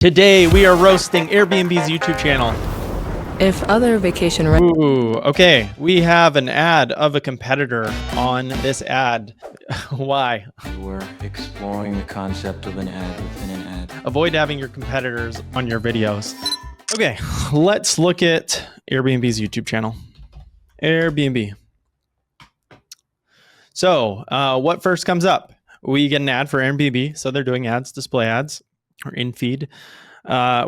Today we are roasting Airbnb's YouTube channel. If other vacation Ooh, okay. We have an ad of a competitor on this ad. Why? We're exploring the concept of an ad within an ad. Avoid having your competitors on your videos. Okay, let's look at Airbnb's YouTube channel. Airbnb. So what first comes up? We get an ad for Airbnb. So they're doing ads, display ads, or in feed.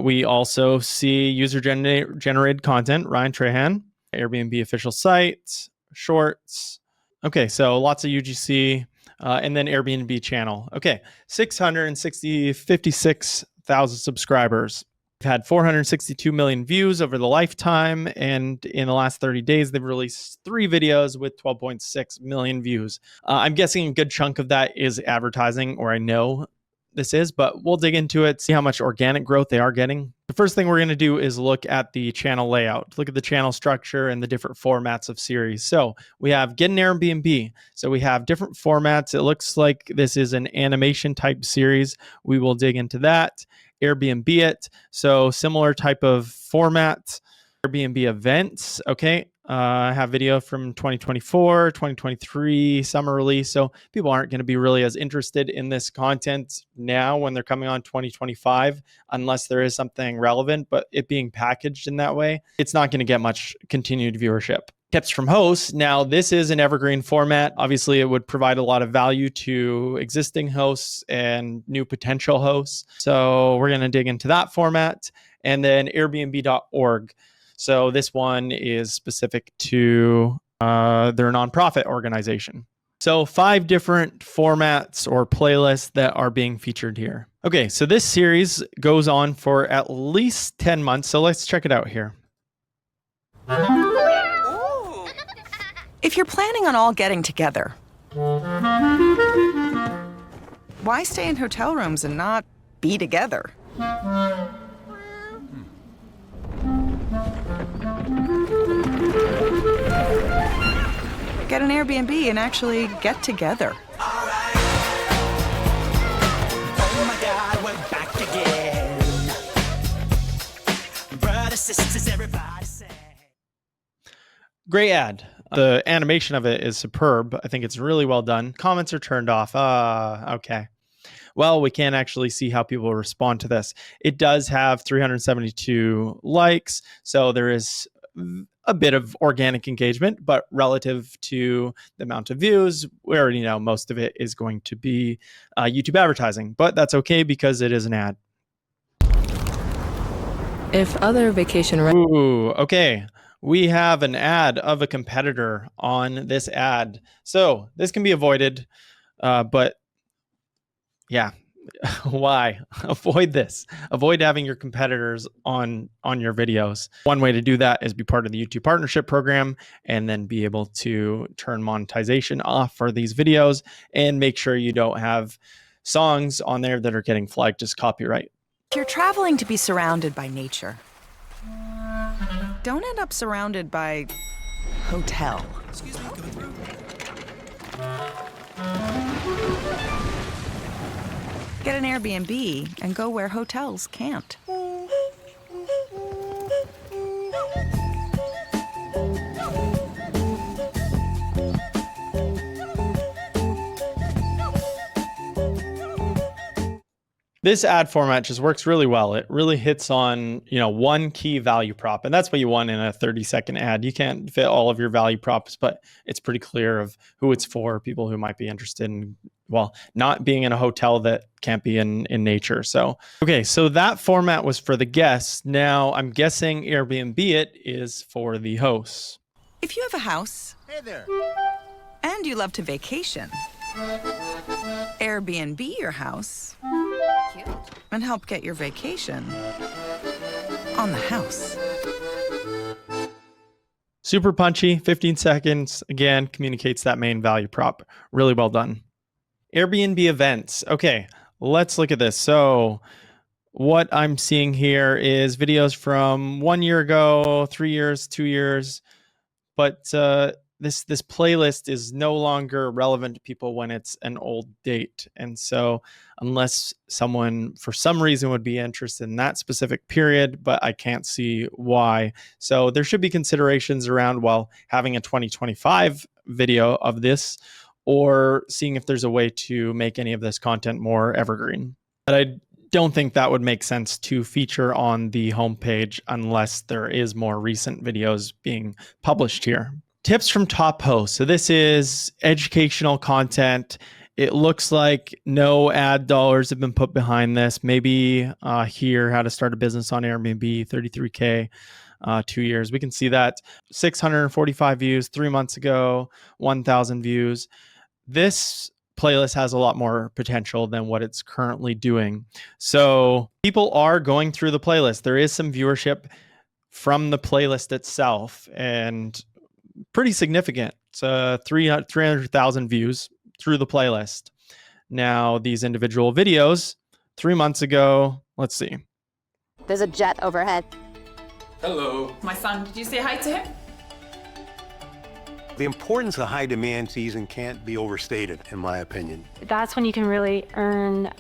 We also see user-generated content, Ryan Trahan, Airbnb official site, shorts. Okay, so lots of UGC, and then Airbnb channel. Okay, 56,000 subscribers. We've had 462 million views over the lifetime, and in the last 30 days, they've released 3 videos with 12.6 million views. I'm guessing a good chunk of that is advertising, or I know this is, but we'll dig into it, see how much organic growth they are getting. The first thing we're going to do is look at the channel layout, look at the channel structure and the different formats of series. So we have Get an Airbnb. So we have different formats. It looks like this is an animation type series. We will dig into that. Airbnb it. So similar type of format. Airbnb events. Okay. I have video from 2024, 2023 summer release. So people aren't going to be really as interested in this content now when they're coming on 2025, unless there is something relevant, but it being packaged in that way, it's not going to get much continued viewership. Tips from hosts. Now, this is an evergreen format. Obviously, it would provide a lot of value to existing hosts and new potential hosts. So we're going to dig into that format. And then Airbnb.org. So this one is specific to their nonprofit organization. So 5 different formats or playlists that are being featured here. Okay, so this series goes on for at least 10 months. So let's check it out here. If you're planning on all getting together, why stay in hotel rooms and not be together? Get an Airbnb and actually get together. Oh my God, we're back again. Brothers, sisters, everybody say. Great ad. The animation of it is superb. I think it's really well done. Comments are turned off. Okay. Well, we can't actually see how people respond to this. It does have 372 likes, so there is a bit of organic engagement, but relative to the amount of views, we already know most of it is going to be YouTube advertising, but that's okay because it is an ad. If other vacation Ooh, okay. We have an ad of a competitor on this ad. So this can be avoided, but yeah. Why? Avoid this. Avoid having your competitors on your videos. One way to do that is be part of the YouTube partnership program and then be able to turn monetization off for these videos and make sure you don't have songs on there that are getting flagged as copyright. If you're traveling to be surrounded by nature, don't end up surrounded by hotel. Excuse me, coming through. Get an Airbnb and go where hotels can't. This ad format just works really well. It really hits on, one key value prop, and that's what you want in a 30-second ad. You can't fit all of your value props, but it's pretty clear of who it's for, people who might be interested in, not being in a hotel that can't be in nature. So, okay, so that format was for the guests. Now I'm guessing Airbnb it is for the hosts. If you have a house, Hey there. and you love to vacation, Airbnb your house and help get your vacation on the house. Super punchy, 15 seconds. Again, communicates that main value prop. Really well done. Airbnb events. Okay, let's look at this. So what I'm seeing here is videos from 1 year ago, 3 years, 2 years, but this playlist is no longer relevant to people when it's an old date. And so unless someone for some reason would be interested in that specific period, but I can't see why. So there should be considerations around, well, having a 2025 video of this, or seeing if there's a way to make any of this content more evergreen. But I don't think that would make sense to feature on the homepage unless there is more recent videos being published here. Tips from top hosts. So this is educational content. It looks like no ad dollars have been put behind this. Maybe here, how to start a business on Airbnb, 33K, 2 years. We can see that 645 views 3 months ago, 1,000 views. This playlist has a lot more potential than what it's currently doing. So people are going through the playlist. There is some viewership from the playlist itself, and pretty significant. It's 300,000 views through the playlist. Now, these individual videos, 3 months ago, let's see. There's a jet overhead. Hello. My son, did you say hi to him? The importance of high demand season can't be overstated, in my opinion. That's when you can really earn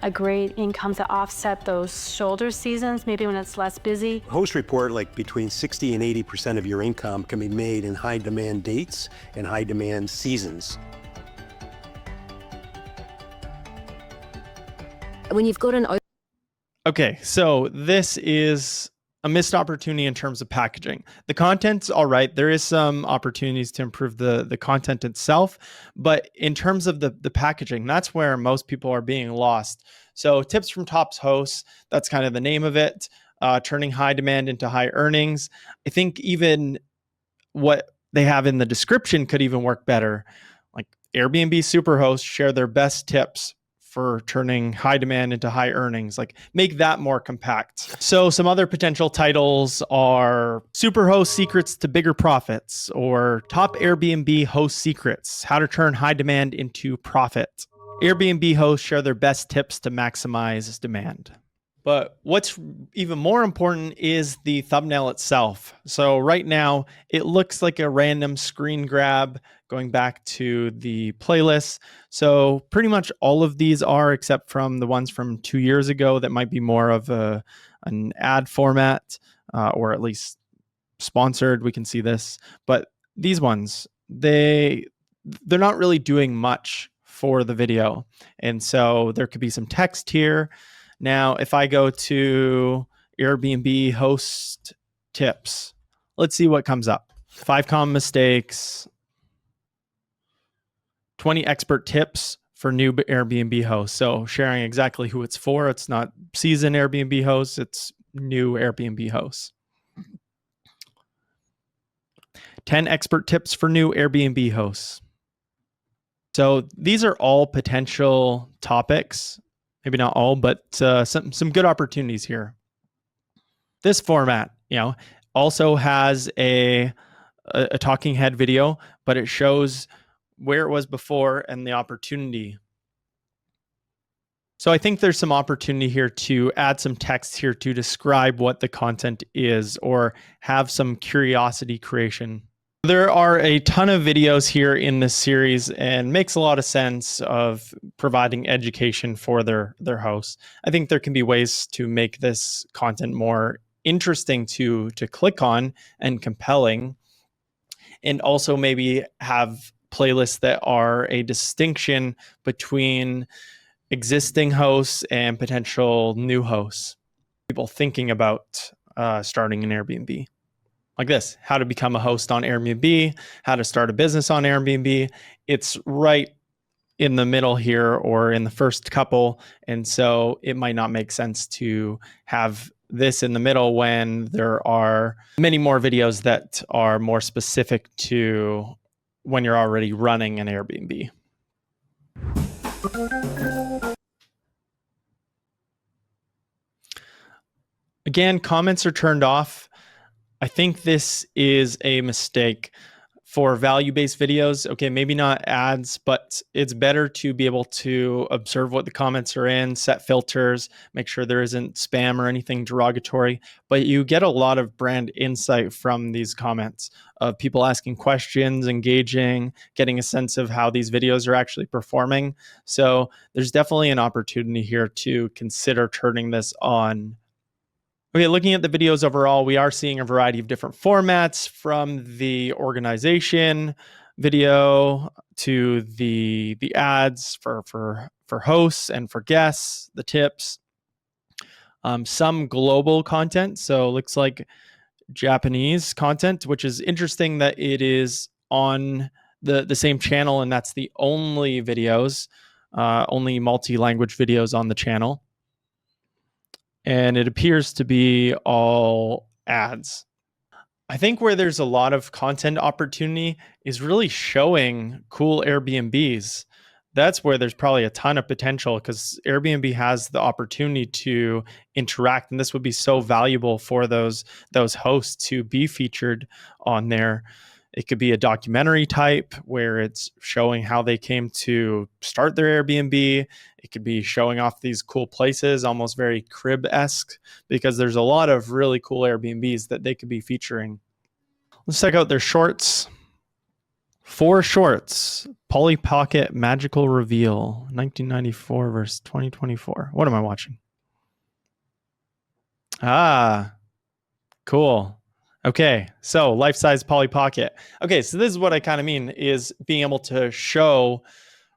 a great income to offset those shoulder seasons, maybe when it's less busy. Hosts report like between 60 and 80% of your income can be made in high demand dates and high demand seasons. When you've got an... Okay, so this is a missed opportunity in terms of packaging. The content's all right. There is some opportunities to improve the content itself, but in terms of the packaging, that's where most people are being lost. So tips from top hosts, that's kind of the name of it, turning high demand into high earnings. I think even what they have in the description could even work better. Like Airbnb superhosts share their best tips for turning high demand into high earnings. Like, make that more compact. So some other potential titles are Superhost Secrets to Bigger Profits, or Top Airbnb Host Secrets, How to Turn High Demand into Profit. Airbnb hosts share their best tips to maximize demand. But what's even more important is the thumbnail itself. So right now, it looks like a random screen grab going back to the playlist. So pretty much all of these are, except from the ones from 2 years ago that might be more of an ad format, or at least sponsored. We can see this. But these ones, they're not really doing much for the video. And so there could be some text here. Now, if I go to Airbnb host tips, let's see what comes up. 5 common mistakes, 20 expert tips for new Airbnb hosts. So sharing exactly who it's for. It's not seasoned Airbnb hosts, it's new Airbnb hosts. 10 expert tips for new Airbnb hosts. So these are all potential topics. Maybe not all, but some good opportunities here. This format, also has a talking head video, but it shows where it was before and the opportunity. So I think there's some opportunity here to add some text here to describe what the content is, or have some curiosity creation. There are a ton of videos here in this series, and makes a lot of sense of providing education for their hosts. I think there can be ways to make this content more interesting to click on and compelling, and also maybe have playlists that are a distinction between existing hosts and potential new hosts, people thinking about starting an Airbnb. Like this, how to become a host on Airbnb, how to start a business on Airbnb. It's right in the middle here, or in the first couple. And so it might not make sense to have this in the middle when there are many more videos that are more specific to when you're already running an Airbnb. Again, comments are turned off. I think this is a mistake. For value-based videos, okay, maybe not ads, but it's better to be able to observe what the comments are in, set filters, make sure there isn't spam or anything derogatory. But you get a lot of brand insight from these comments of people asking questions, engaging, getting a sense of how these videos are actually performing. So there's definitely an opportunity here to consider turning this on. Okay, looking at the videos overall, we are seeing a variety of different formats, from the organization video to the ads for hosts and for guests, the tips, some global content. So it looks like Japanese content, which is interesting that it is on the same channel, and that's the only videos, only multi-language videos on the channel. And it appears to be all ads. I think where there's a lot of content opportunity is really showing cool Airbnbs. That's where there's probably a ton of potential, because Airbnb has the opportunity to interact, and this would be so valuable for those hosts to be featured on there. It could be a documentary type where it's showing how they came to start their Airbnb. It could be showing off these cool places, almost very crib-esque, because there's a lot of really cool Airbnbs that they could be featuring. Let's check out their shorts. 4 shorts. Polly Pocket Magical Reveal, 1994 versus 2024. What am I watching? Ah, cool. Okay, so life-size Polly Pocket. Okay, so this is what I kind of mean, is being able to show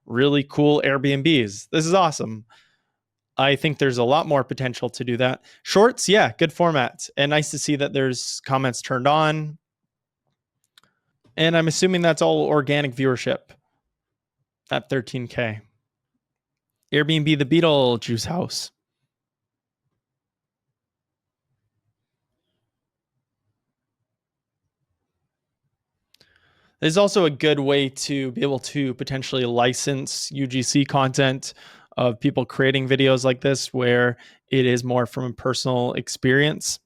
really cool Airbnbs. This is awesome. I think there's a lot more potential to do that. Shorts, yeah, good format. And nice to see that there's comments turned on. And I'm assuming that's all organic viewership at 13K. Airbnb the Beetlejuice House. There's also a good way to be able to potentially license UGC content of people creating videos like this, where it is more from a personal experience.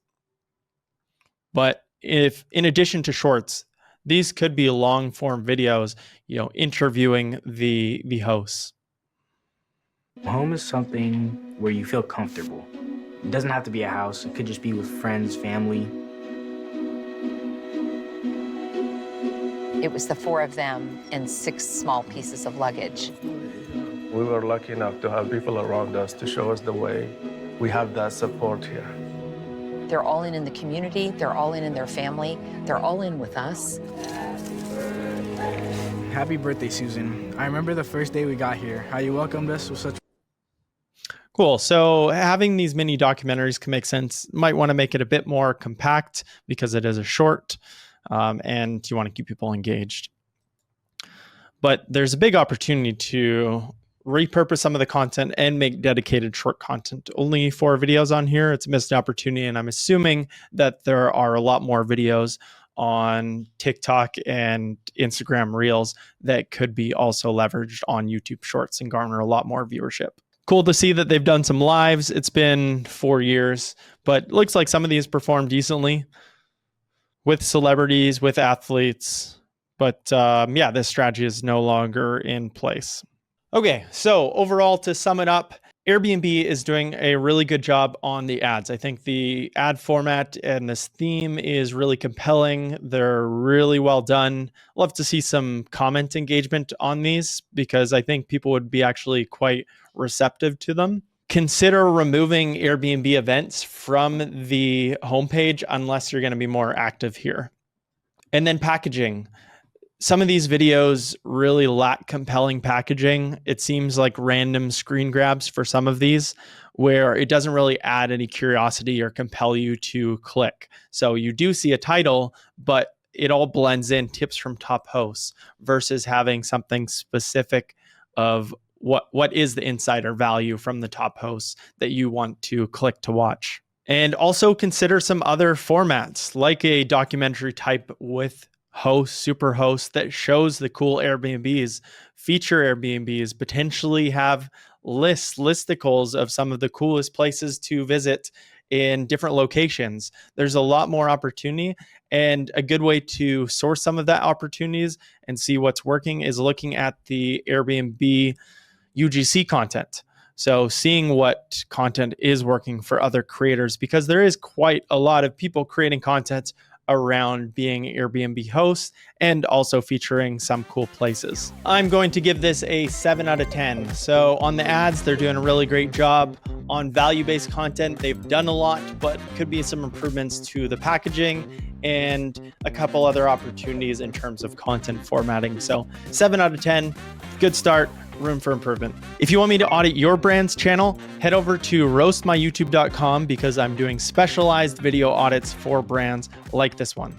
But if, in addition to shorts, these could be long form videos, interviewing the hosts. Home is something where you feel comfortable. It doesn't have to be a house. It could just be with friends, family. It was the 4 of them and 6 small pieces of luggage. We were lucky enough to have people around us to show us the way. We have that support here. They're all in the community. They're all in their family. They're all in with us. Happy birthday, Susan. I remember the first day we got here, how you welcomed us with such... Cool. So having these mini documentaries can make sense. Might want to make it a bit more compact because it is a short, and you want to keep people engaged. But there's a big opportunity to repurpose some of the content and make dedicated short content. Only 4 videos on here. It's a missed opportunity, and I'm assuming that there are a lot more videos on TikTok and Instagram Reels that could be also leveraged on YouTube Shorts and garner a lot more viewership. Cool to see that they've done some lives. It's been 4 years, but looks like some of these perform decently with celebrities, with athletes. But yeah, this strategy is no longer in place. Okay, so overall, to sum it up, Airbnb is doing a really good job on the ads. I think the ad format and this theme is really compelling. They're really well done. Love to see some comment engagement on these, because I think people would be actually quite receptive to them. Consider removing Airbnb events from the homepage unless you're going to be more active here. And then packaging. Some of these videos really lack compelling packaging. It seems like random screen grabs for some of these, where it doesn't really add any curiosity or compel you to click. So you do see a title, but it all blends in, tips from top hosts, versus having something specific of what is the insider value from the top hosts that you want to click to watch. And also consider some other formats, like a documentary type with host, super host, that shows the cool Airbnbs, feature Airbnbs, potentially have listicles of some of the coolest places to visit in different locations. There's a lot more opportunity, and a good way to source some of that opportunities and see what's working is looking at the Airbnb UGC content. So seeing what content is working for other creators, because there is quite a lot of people creating content around being Airbnb hosts and also featuring some cool places. I'm going to give this a 7 out of 10. So on the ads, they're doing a really great job. On value-based content, they've done a lot, but could be some improvements to the packaging and a couple other opportunities in terms of content formatting. So 7 out of 10, good start. Room for improvement. If you want me to audit your brand's channel, head over to roastmyyoutube.com because I'm doing specialized video audits for brands like this one.